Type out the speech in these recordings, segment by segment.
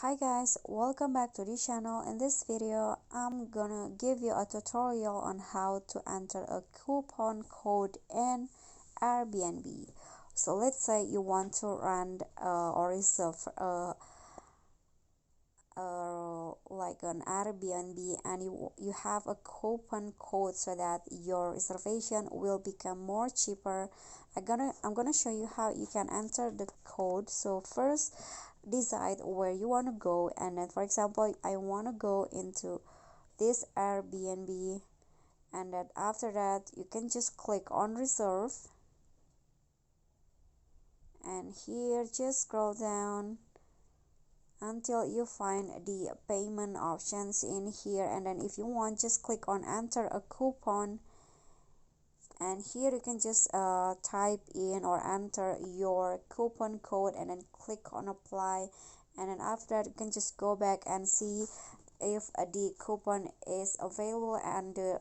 Hi guys, welcome back to the channel. In this video I'm gonna give you a tutorial on how to enter a coupon code in Airbnb. So let's say you want to rent or reserve like an Airbnb, and you have a coupon code so that your reservation will become more cheaper. I'm gonna show you how you can enter the code. So first, decide where you want to go, and then for example I want to go into this Airbnb, and then after that you can just click on reserve, and here just scroll down until you find the payment options in here, and then if you want just click on enter a coupon, and here you can just type in or enter your coupon code and then click on apply, and then after that you can just go back and see if the coupon is available, and the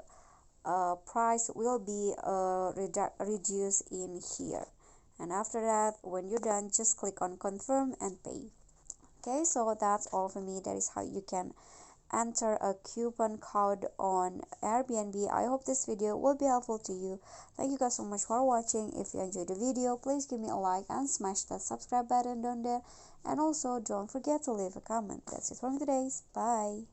price will be reduced in here. And after that, when you're done, just click on confirm and pay. Okay, so that's all for me. That is how you can enter a coupon code on Airbnb. I hope this video will be helpful to you. Thank you guys so much for watching. If you enjoyed the video, please give me a like and smash that subscribe button down there, and also don't forget to leave a comment. That's it from today's. Bye.